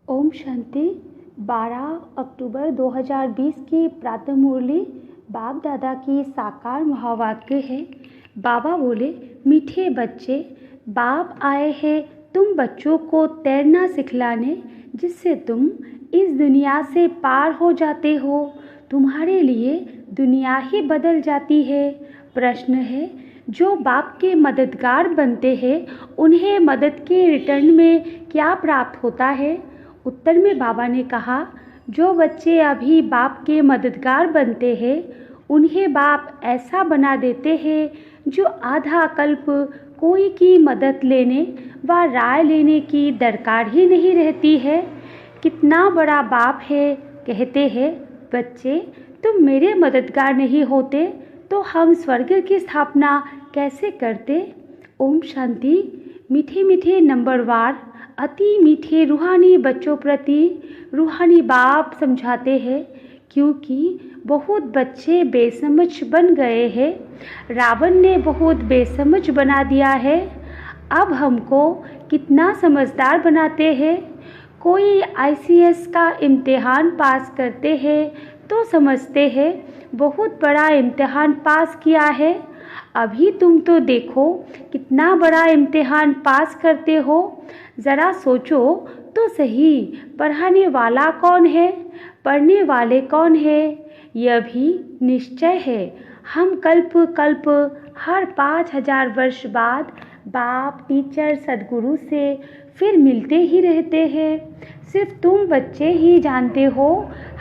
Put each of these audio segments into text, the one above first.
ओम शांति। 12 अक्टूबर 2020 की प्रातः मुरली बाप दादा की साकार महावाक्य है। बाबा बोले, मीठे बच्चे, बाप आए हैं तुम बच्चों को तैरना सिखलाने, जिससे तुम इस दुनिया से पार हो जाते हो। तुम्हारे लिए दुनिया ही बदल जाती है। प्रश्न है, जो बाप के मददगार बनते हैं उन्हें मदद के रिटर्न में क्या प्राप्त होता है? उत्तर में बाबा ने कहा, जो बच्चे अभी बाप के मददगार बनते हैं उन्हें बाप ऐसा बना देते हैं जो आधा कल्प कोई की मदद लेने व राय लेने की दरकार ही नहीं रहती है। कितना बड़ा बाप है। कहते हैं, बच्चे तुम मेरे मददगार नहीं होते तो हम स्वर्ग की स्थापना कैसे करते। ओम शांति। मीठे मीठे नंबरवार अति मीठे रूहानी बच्चों प्रति रूहानी बाप समझाते हैं, क्योंकि बहुत बच्चे बेसमझ बन गए हैं। रावण ने बहुत बेसमझ बना दिया है। अब हमको कितना समझदार बनाते हैं। कोई आईसीएस का इम्तिहान पास करते हैं तो समझते हैं बहुत बड़ा इम्तिहान पास किया है। अभी तुम तो देखो कितना बड़ा इम्तिहान पास करते हो। ज़रा सोचो तो सही, पढ़ाने वाला कौन है, पढ़ने वाले कौन है, यह भी निश्चय है। हम कल्प कल्प हर 5000 वर्ष बाद बाप टीचर सदगुरु से फिर मिलते ही रहते हैं। सिर्फ तुम बच्चे ही जानते हो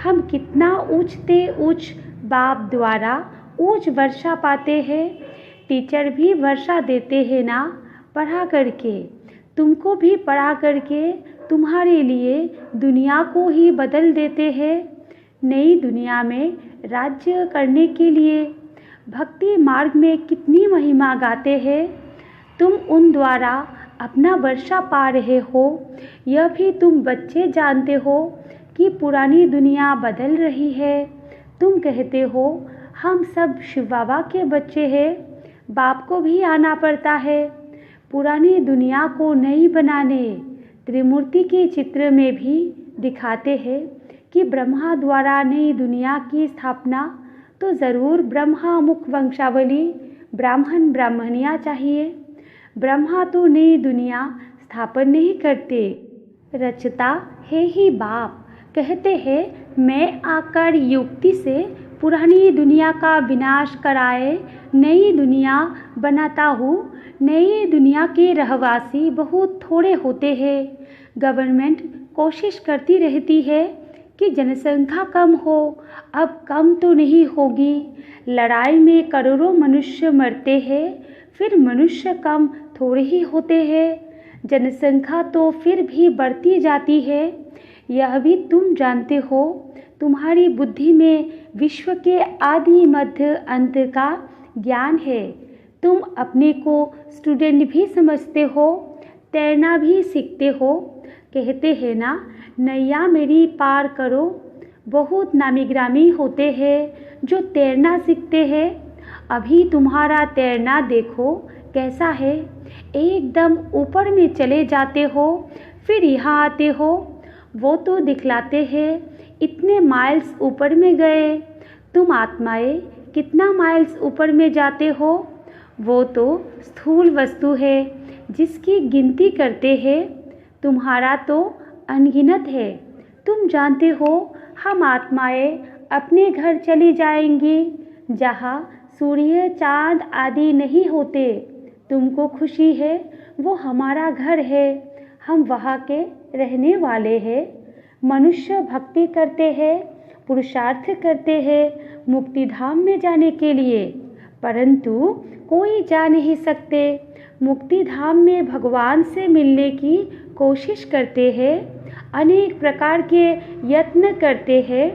हम कितना ऊंचते ऊंच बाप द्वारा ऊंच वर्षा पाते हैं। टीचर भी वर्षा देते हैं ना, पढ़ा करके। तुमको भी पढ़ा करके तुम्हारे लिए दुनिया को ही बदल देते हैं। नई दुनिया में राज्य करने के लिए भक्ति मार्ग में कितनी महिमा गाते हैं। तुम उन द्वारा अपना वर्षा पा रहे हो। यह भी तुम बच्चे जानते हो कि पुरानी दुनिया बदल रही है। तुम कहते हो हम सब शिव बाबा के बच्चे हैं। बाप को भी आना पड़ता है पुरानी दुनिया को नई बनाने। त्रिमूर्ति के चित्र में भी दिखाते हैं कि ब्रह्मा द्वारा नई दुनिया की स्थापना तो ज़रूर ब्रह्मा मुख वंशावली ब्राह्मण ब्राह्मणियाँ चाहिए। ब्रह्मा तो नई दुनिया स्थापन नहीं करते, रचता है ही बाप। कहते हैं, मैं आकर युक्ति से पुरानी दुनिया का विनाश कराए नई दुनिया बनाता हूँ। नई दुनिया के रहवासी बहुत थोड़े होते हैं। गवर्नमेंट कोशिश करती रहती है कि जनसंख्या कम हो। अब कम तो नहीं होगी। लड़ाई में करोड़ों मनुष्य मरते हैं, फिर मनुष्य कम थोड़े ही होते हैं। जनसंख्या तो फिर भी बढ़ती जाती है। यह भी तुम जानते हो। तुम्हारी बुद्धि में विश्व के आदि मध्य अंत का ज्ञान है। तुम अपने को स्टूडेंट भी समझते हो, तैरना भी सीखते हो। कहते हैं ना, नैया मेरी पार करो। बहुत नामी ग्रामी होते हैं जो तैरना सीखते हैं। अभी तुम्हारा तैरना देखो कैसा है। एकदम ऊपर में चले जाते हो, फिर यहाँ आते हो। वो तो दिखलाते हैं इतने माइल्स ऊपर में गए। तुम आत्माएं कितना माइल्स ऊपर में जाते हो। वो तो स्थूल वस्तु है जिसकी गिनती करते हैं। तुम्हारा तो अनगिनत है। तुम जानते हो हम आत्माएं अपने घर चली जाएंगी जहाँ सूर्य चाँद आदि नहीं होते। तुमको खुशी है, वो हमारा घर है। हम वहाँ के रहने वाले हैं। मनुष्य भक्ति करते हैं, पुरुषार्थ करते हैं मुक्ति धाम में जाने के लिए, परंतु कोई जा नहीं सकते। मुक्ति धाम में भगवान से मिलने की कोशिश करते हैं, अनेक प्रकार के यत्न करते हैं।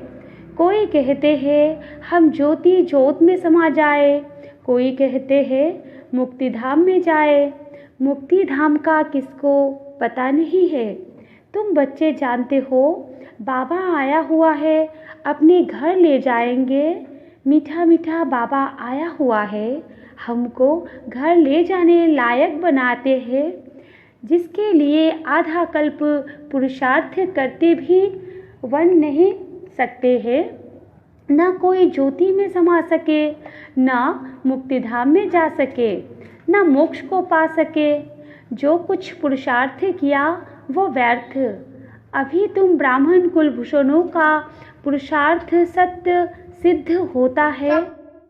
कोई कहते हैं हम ज्योति ज्योत में समा जाए, कोई कहते हैं मुक्ति धाम में जाए। मुक्ति धाम का किसको पता नहीं है। तुम बच्चे जानते हो बाबा आया हुआ है, अपने घर ले जाएंगे। मीठा मीठा बाबा आया हुआ है, हमको घर ले जाने लायक बनाते हैं। जिसके लिए आधा कल्प पुरुषार्थ करते भी बन नहीं सकते हैं, ना कोई ज्योति में समा सके, ना मुक्तिधाम में जा सके, ना मोक्ष को पा सके। जो कुछ पुरुषार्थ किया वो व्यर्थ। अभी तुम ब्राह्मण कुलभूषणों का पुरुषार्थ सत्य सिद्ध होता है।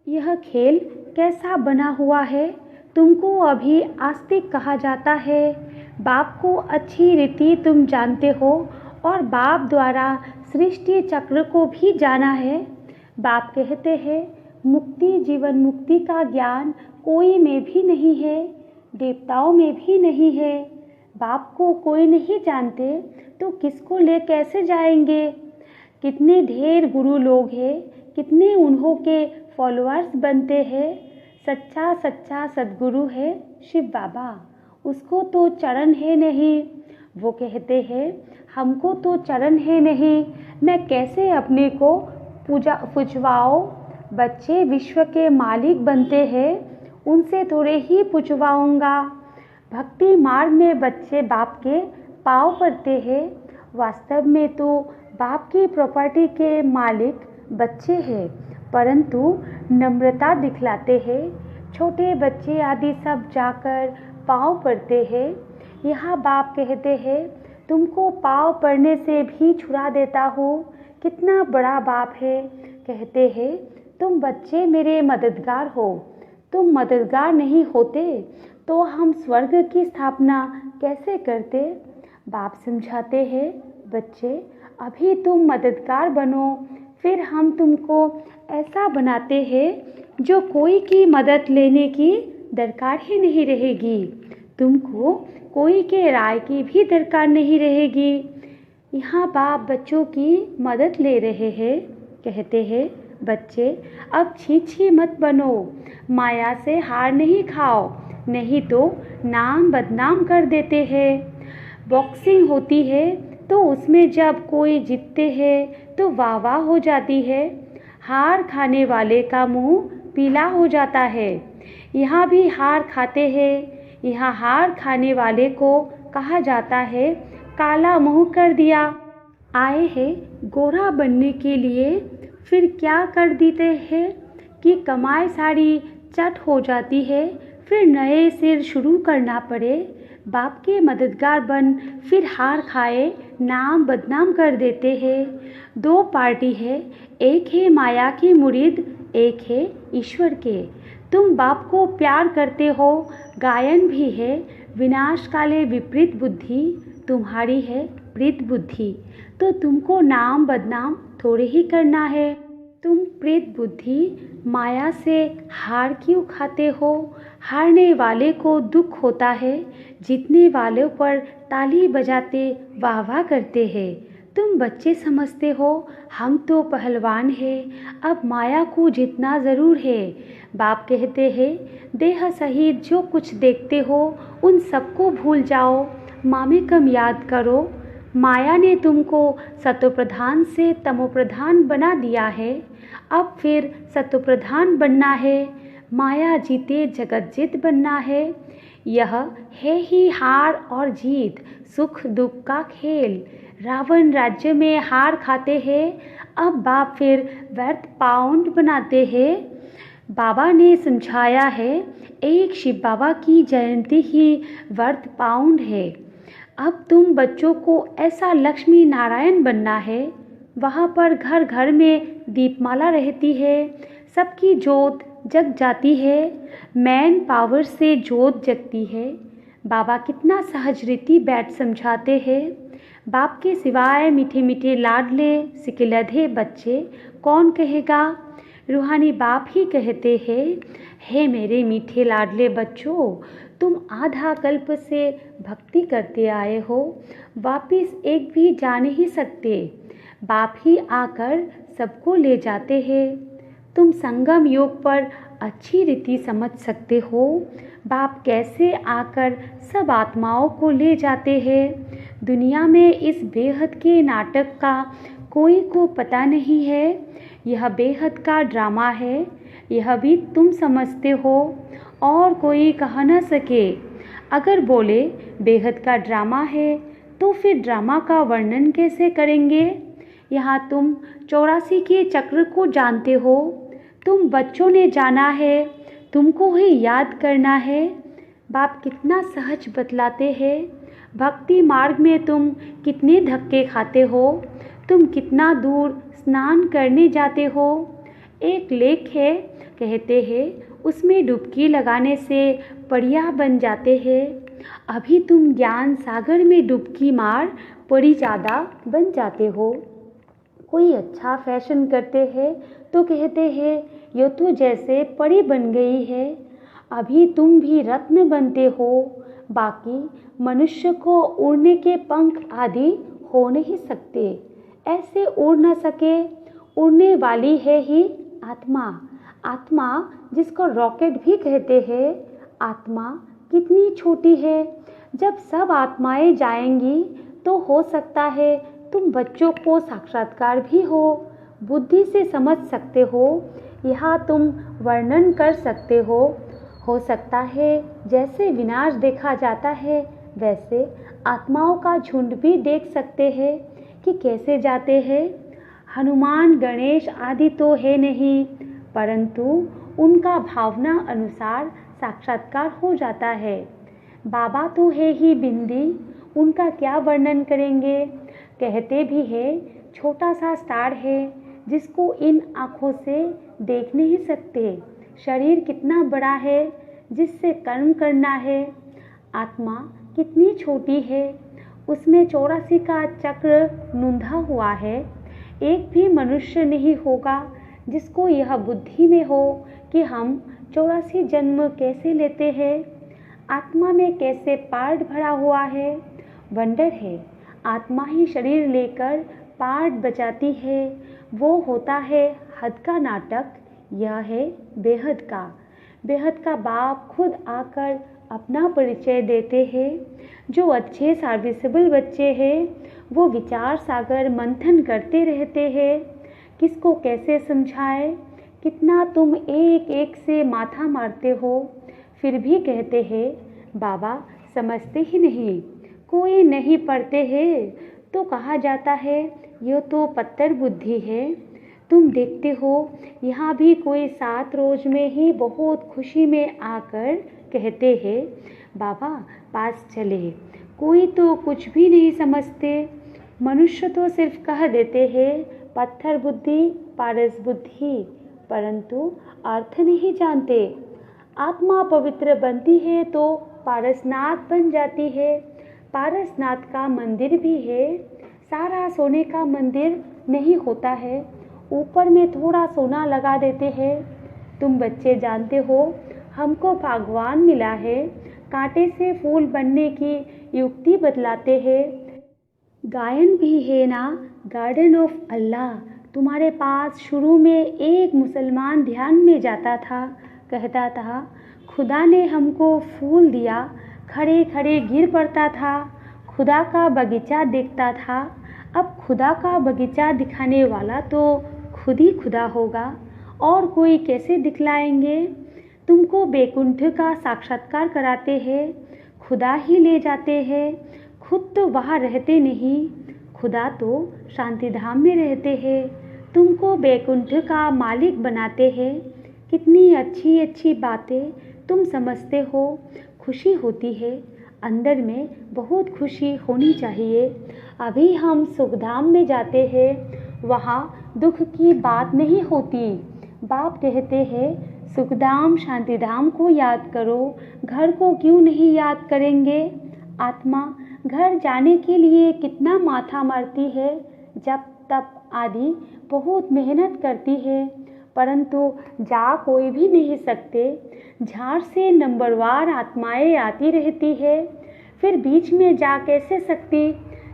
यह खेल कैसा बना हुआ है, तुमको अभी आस्तिक कहा जाता है। बाप को अच्छी रीति तुम जानते हो और बाप द्वारा सृष्टि चक्र को भी जाना है। बाप कहते हैं मुक्ति जीवन मुक्ति का ज्ञान कोई में भी नहीं है, देवताओं में भी नहीं है। बाप को कोई नहीं जानते तो किसको ले कैसे जाएंगे। कितने ढेर गुरु लोग हैं, कितने उन्हों के फॉलोअर्स बनते हैं। सच्चा सच्चा सद्गुरु है शिव बाबा, उसको तो चरण है नहीं। वो कहते हैं हमको तो चरण है नहीं, मैं कैसे अपने को पूजवाओ। बच्चे विश्व के मालिक बनते हैं, उनसे थोड़े ही पूजवाऊंगा। भक्ति मार्ग में बच्चे बाप के पाँव पड़ते हैं, वास्तव में तो बाप की प्रॉपर्टी के मालिक बच्चे हैं, परंतु नम्रता दिखलाते हैं। छोटे बच्चे आदि सब जाकर पाँव पड़ते हैं। यहाँ बाप कहते हैं तुमको पाँव पड़ने से भी छुड़ा देता हूँ। कितना बड़ा बाप है। कहते हैं तुम बच्चे मेरे मददगार हो, तुम मददगार नहीं होते तो हम स्वर्ग की स्थापना कैसे करते। बाप समझाते हैं बच्चे अभी तुम मददगार बनो, फिर हम तुमको ऐसा बनाते हैं जो कोई की मदद लेने की दरकार ही नहीं रहेगी। तुमको कोई के राय की भी दरकार नहीं रहेगी। यहाँ बाप बच्चों की मदद ले रहे हैं। कहते हैं बच्चे अब छी मत बनो, माया से हार नहीं खाओ, नहीं तो नाम बदनाम कर देते हैं। बॉक्सिंग होती है तो उसमें जब कोई जीतते हैं तो वाह वाह हो जाती है, हार खाने वाले का मुंह पीला हो जाता है। यहाँ भी हार खाते हैं। यहाँ हार खाने वाले को कहा जाता है काला मुंह कर दिया। आए हैं गोरा बनने के लिए, फिर क्या कर देते हैं कि कमाई सारी चट हो जाती है, फिर नए सिर शुरू करना पड़े। बाप के मददगार बन फिर हार खाए, नाम बदनाम कर देते हैं। दो पार्टी है, एक है माया की मुरीद, एक है ईश्वर के। तुम बाप को प्यार करते हो, गायन भी है विनाश काले विपरीत बुद्धि, तुम्हारी है प्रीत बुद्धि, तो तुमको नाम बदनाम थोड़े ही करना है। तुम प्रीत बुद्धि माया से हार क्यों खाते हो। हारने वाले को दुख होता है, जीतने वालों पर ताली बजाते वाह वाह करते हैं। तुम बच्चे समझते हो हम तो पहलवान हैं, अब माया को जीतना ज़रूर है। बाप कहते हैं देह सहित जो कुछ देखते हो उन सबको भूल जाओ, मामे कम याद करो। माया ने तुमको सत्वप्रधान से तमोप्रधान बना दिया है, अब फिर सत्वप्रधान बनना है। माया जीते जगत जीत बनना है। यह है ही हार और जीत, सुख दुख का खेल। रावण राज्य में हार खाते हैं, अब बाप फिर व्यर्थ पाउंड बनाते हैं। बाबा ने समझाया है एक शिव बाबा की जयंती ही व्यर्थ पाउंड है। अब तुम बच्चों को ऐसा लक्ष्मी नारायण बनना है। वहाँ पर घर घर में दीपमाला रहती है, सबकी जोत जग जाती है, मैन पावर से जोत जगती है। बाबा कितना सहज रीति बैठ समझाते हैं। बाप के सिवाय मीठे मीठे लाडले सिकिलधे बच्चे कौन कहेगा। रूहानी बाप ही कहते हैं हे मेरे मीठे लाडले बच्चों, तुम आधा कल्प से भक्ति करते आए हो, वापिस एक भी जा नहीं सकते। बाप ही आकर सबको ले जाते हैं। तुम संगम योग पर अच्छी रीति समझ सकते हो बाप कैसे आकर सब आत्माओं को ले जाते हैं। दुनिया में इस बेहद के नाटक का कोई को पता नहीं है। यह बेहद का ड्रामा है, यह भी तुम समझते हो और कोई कह न सके। अगर बोले बेहद का ड्रामा है तो फिर ड्रामा का वर्णन कैसे करेंगे। यहाँ तुम 84 के चक्र को जानते हो, तुम बच्चों ने जाना है, तुमको ही याद करना है। बाप कितना सहज बतलाते हैं। भक्ति मार्ग में तुम कितने धक्के खाते हो, तुम कितना दूर स्नान करने जाते हो। एक लेख है, कहते हैं उसमें डुबकी लगाने से परिया बन जाते हैं। अभी तुम ज्ञान सागर में डुबकी मार परिजादा बन जाते हो। कोई अच्छा फैशन करते हैं तो कहते हैं ये तो जैसे परी बन गई है। अभी तुम भी रत्न बनते हो, बाकी मनुष्य को उड़ने के पंख आदि हो नहीं सकते। ऐसे उड़ न सके, उड़ने वाली है ही आत्मा। आत्मा जिसको रॉकेट भी कहते हैं। आत्मा कितनी छोटी है। जब सब आत्माएं जाएंगी तो हो सकता है तुम बच्चों को साक्षात्कार भी हो बुद्धि से समझ सकते हो। यहाँ तुम वर्णन कर सकते हो सकता है जैसे विनाश देखा जाता है वैसे आत्माओं का झुंड भी देख सकते हैं कि कैसे जाते हैं। हनुमान गणेश आदि तो है नहीं, परंतु उनका भावना अनुसार साक्षात्कार हो जाता है। बाबा तो है ही बिंदी, उनका क्या वर्णन करेंगे। कहते भी है छोटा सा स्टार है जिसको इन आँखों से देख नहीं सकते। शरीर कितना बड़ा है जिससे कर्म करना है। आत्मा कितनी छोटी है, उसमें 84 का चक्र नूंधा हुआ है। एक भी मनुष्य नहीं होगा जिसको यह बुद्धि में हो कि हम 84 जन्म कैसे लेते हैं, आत्मा में कैसे पार्ट भरा हुआ है। वंडर है, आत्मा ही शरीर लेकर पार्ट बजाती है। वो होता है हद का नाटक, यह है बेहद का। बेहद का बाप खुद आकर अपना परिचय देते हैं। जो अच्छे सर्विसेबल बच्चे हैं वो विचार सागर मंथन करते रहते हैं। किसको कैसे समझाए, कितना तुम एक एक से माथा मारते हो, फिर भी कहते हैं बाबा समझते ही नहीं। कोई नहीं पढ़ते हैं तो कहा जाता है ये तो पत्थर बुद्धि है। तुम देखते हो यहाँ भी कोई 7 रोज में ही बहुत खुशी में आकर कहते हैं बाबा पास चले। कोई तो कुछ भी नहीं समझते। मनुष्य तो सिर्फ कह देते हैं पत्थर बुद्धि पारस बुद्धि, परंतु अर्थ नहीं जानते। आत्मा पवित्र बनती है तो पारसनाथ बन जाती है। पारसनाथ का मंदिर भी है। सारा सोने का मंदिर नहीं होता है, ऊपर में थोड़ा सोना लगा देते हैं। तुम बच्चे जानते हो हमको भगवान मिला है, कांटे से फूल बनने की युक्ति बतलाते हैं। गायन भी है ना, गार्डन ऑफ अल्लाह। तुम्हारे पास शुरू में एक मुसलमान ध्यान में जाता था, कहता था खुदा ने हमको फूल दिया, खड़े खड़े गिर पड़ता था, खुदा का बगीचा देखता था। अब खुदा का बगीचा दिखाने वाला तो खुद ही खुदा होगा, और कोई कैसे दिखलाएंगे। तुमको बैकुंठ का साक्षात्कार कराते हैं, खुदा ही ले जाते हैं। खुद तो वहाँ रहते नहीं, खुदा तो शांति धाम में रहते हैं। तुमको बैकुंठ का मालिक बनाते हैं। कितनी अच्छी अच्छी बातें तुम समझते हो, खुशी होती है। अंदर में बहुत खुशी होनी चाहिए। अभी हम सुखधाम में जाते हैं, वहाँ दुख की बात नहीं होती। बाप कहते हैं सुखधाम शांतिधाम को याद करो, घर को क्यों नहीं याद करेंगे। आत्मा घर जाने के लिए कितना माथा मारती है, जब तप आदि बहुत मेहनत करती है, परंतु जा कोई भी नहीं सकते। झाड़ से नंबरवार आत्माएं आती रहती है, फिर बीच में जा कैसे सकती,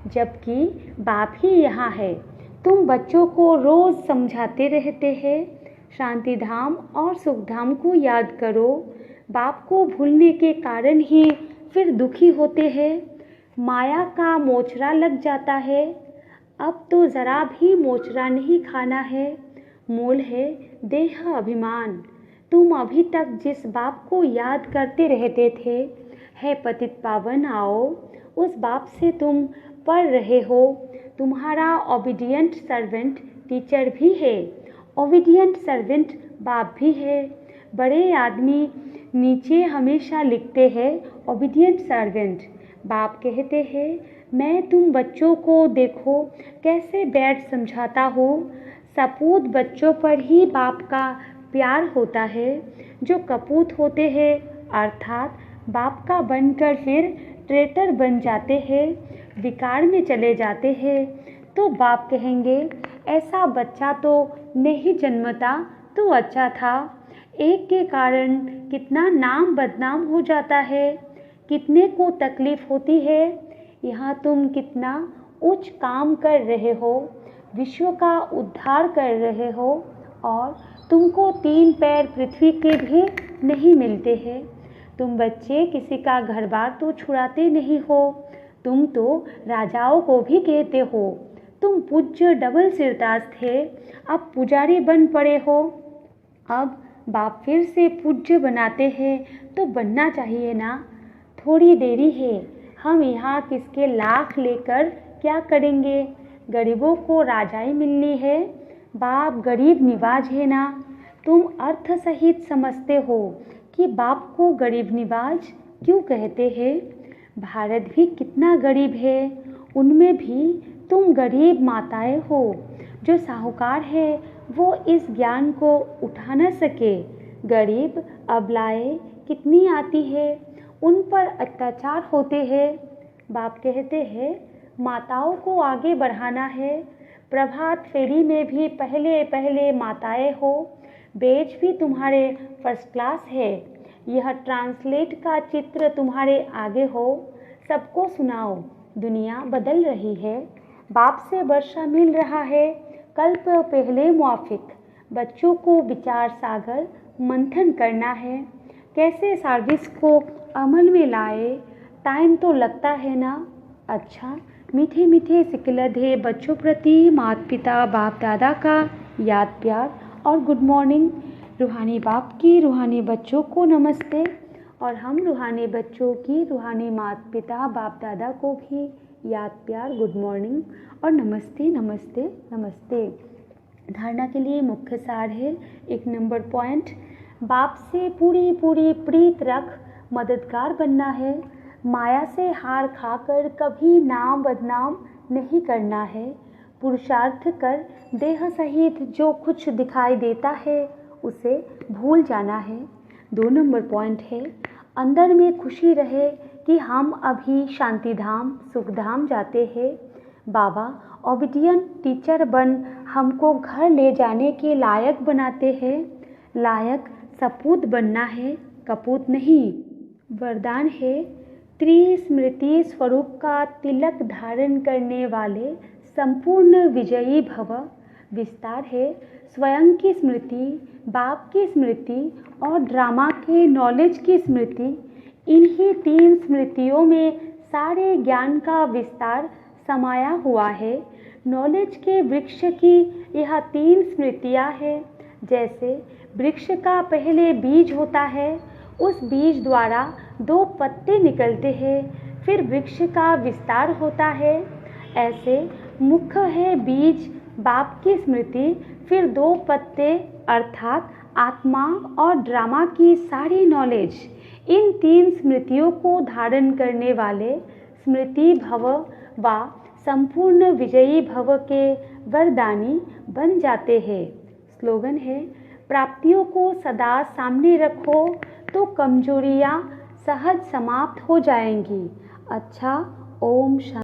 जबकि बाप ही यहाँ है। तुम बच्चों को रोज़ समझाते रहते हैं शांति धाम और सुख धाम को याद करो। बाप को भूलने के कारण ही फिर दुखी होते हैं। माया का मोचरा लग जाता है। अब तो ज़रा भी मोचरा नहीं खाना है। मूल है देह अभिमान। तुम अभी तक जिस बाप को याद करते रहते थे, है पतित पावन आओ, उस बाप से तुम पढ़ रहे हो। तुम्हारा ओबीडियंट सर्वेंट टीचर भी है, ओबीडियंट सर्वेंट बाप भी है। बड़े आदमी नीचे हमेशा लिखते हैं ओबीडियंट सर्वेंट। बाप कहते हैं मैं तुम बच्चों को देखो कैसे बैठ समझाता हूँ। सपूत बच्चों पर ही बाप का प्यार होता है। जो कपूत होते हैं अर्थात बाप का बनकर फिर ट्रेटर बन जाते हैं, विकार में चले जाते हैं, तो बाप कहेंगे ऐसा बच्चा तो नहीं जन्मता तो अच्छा था। एक के कारण कितना नाम बदनाम हो जाता है, कितने को तकलीफ होती है। यहाँ तुम कितना उच्च काम कर रहे हो, विश्व का उद्धार कर रहे हो और तुमको 3 पैर पृथ्वी के भी नहीं मिलते हैं। तुम बच्चे किसी का घर बार तो छुड़ाते नहीं हो, तुम तो राजाओं को भी कहते हो। तुम पूज्य डबल सिरताज थे, अब पुजारी बन पड़े हो। अब बाप फिर से पूज्य बनाते हैं तो बनना चाहिए ना। थोड़ी देरी है, हम यहाँ किसके लाख लेकर क्या करेंगे। गरीबों को राजाई मिलनी है, बाप गरीब निवाज है ना। तुम अर्थ सहित समझते हो कि बाप को गरीब निवाज क्यों कहते हैं। भारत भी कितना गरीब है, उनमें भी तुम गरीब माताएं हो। जो साहूकार है वो इस ज्ञान को उठा न सके। गरीब अबलाएं कितनी आती है, उन पर अत्याचार होते हैं। बाप कहते हैं माताओं को आगे बढ़ाना है। प्रभात फेरी में भी पहले पहले माताएं हो। बेज भी तुम्हारे फर्स्ट क्लास है। यह ट्रांसलेट का चित्र तुम्हारे आगे हो। सबको सुनाओ, दुनिया बदल रही है। बाप से वर्षा मिल रहा है, कल्प पहले मुआफिक। बच्चों को विचार सागर मंथन करना है, कैसे सर्विस को अमल में लाए। टाइम तो लगता है ना। अच्छा, मीठे मीठे सिकलधे बच्चों प्रति माता पिता बाप दादा का याद प्यार और गुड मॉर्निंग। रूहानी बाप की रूहानी बच्चों को नमस्ते, और हम रूहानी बच्चों की रूहानी माता पिता बाप दादा को भी याद प्यार गुड मॉर्निंग और नमस्ते नमस्ते नमस्ते। धारणा के लिए मुख्य सार है 1 नंबर पॉइंट, बाप से पूरी पूरी प्रीत रख मददगार बनना है। माया से हार खाकर कभी नाम बदनाम नहीं करना है। पुरुषार्थ कर देह सहित जो कुछ दिखाई देता है उसे भूल जाना है। 2 नंबर पॉइंट है, अंदर में खुशी रहे कि हम अभी शांतिधाम सुखधाम जाते हैं। बाबा ओबीडियंट टीचर बन हमको घर ले जाने के लायक बनाते हैं। लायक सपूत बनना है, कपूत नहीं। वरदान है त्रिस्मृति स्वरूप का तिलक धारण करने वाले संपूर्ण विजयी भव। विस्तार है स्वयं की स्मृति, बाप की स्मृति और ड्रामा के नॉलेज की स्मृति। इन्हीं 3 स्मृतियों में सारे ज्ञान का विस्तार समाया हुआ है। नॉलेज के वृक्ष की यह 3 स्मृतियाँ हैं। जैसे वृक्ष का पहले बीज होता है, उस बीज द्वारा 2 पत्ते निकलते हैं, फिर वृक्ष का विस्तार होता है। ऐसे मुख्य है बीज बाप की स्मृति, फिर 2 पत्ते अर्थात आत्मा और ड्रामा की सारी नॉलेज। इन 3 स्मृतियों को धारण करने वाले स्मृति भव व संपूर्ण विजयी भव के वरदानी बन जाते हैं। स्लोगन है प्राप्तियों को सदा सामने रखो तो कमजोरियां सहज समाप्त हो जाएंगी। अच्छा, ओम शांति।